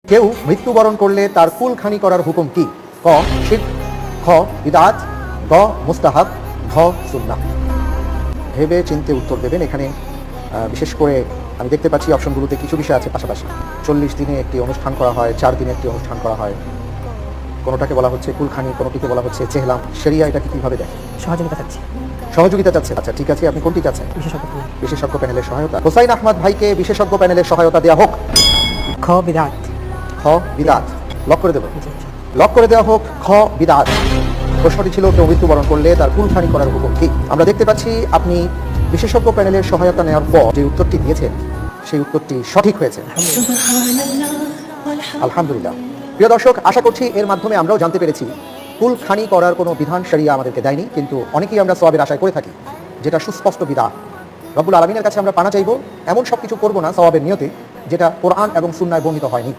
কেউ মৃত্যুবরণ করলে তার কুলখানি করার হুকুম কি? ক শিরক, খ বিদআত, গ মুস্তাহাব, ঘ সুন্নাহ। ভেবে চিন্তে উত্তর দেবেন। এখানে বিশেষ করে আমি দেখতে পাচ্ছি অপশনগুলোতে কিছু বিষয় আছে পাশাপাশি। 40 দিনে একটি অনুষ্ঠান করা হয়, 4 দিনে একটি অনুষ্ঠান করা হয়, কোনোটাকে বলা হচ্ছে কুলখানি, কোনোটিকে বলা হচ্ছে চেহলাম। শরিয়া এটাকে কিভাবে দেখে? সহযোগিতা চাচ্ছি। সহযোগিতা চাচ্ছে। আচ্ছা ঠিক আছে, আপনি কোনটি চাচ্ছেন? বিশেষজ্ঞ। বিশেষজ্ঞ প্যানেলের সহায়তা। হোসাইন আহমদ ভাইকে বিশেষজ্ঞ প্যানেলের সহায়তা দেওয়া হোক। খ বিদআত। খ বিদআত। লক করে দেব। লক করে দেওয়া হোক খ বিদআত। প্রশ্নটি ছিল কেউ মৃত্যুবরণ করলে তার কুলখানি করার হুকুম কি? আমরা দেখতে পাচ্ছি আপনি বিশেষজ্ঞ প্যানেলের সহায়তা নেওয়ার পর যে উত্তরটি দিয়েছেন সেই উত্তরটি সঠিক হয়েছে। আলহামদুলিল্লাহ। প্রিয় দর্শক, আশা করছি এর মাধ্যমে আমরাও জানতে পেরেছি কুলখানি করার কোনো বিধান শরিয়া আমাদেরকে দেয়নি, কিন্তু অনেকেই আমরা সওয়াবের আশায় করে থাকি, যেটা সুস্পষ্ট বিদআত। রব্বুল আলামিনের কাছে আমরা পানা চাইব এমন সব কিছু করব না সওয়াবের নিয়তে যেটা কোরআন এবং সুন্নায় বর্ণিত হয়নি।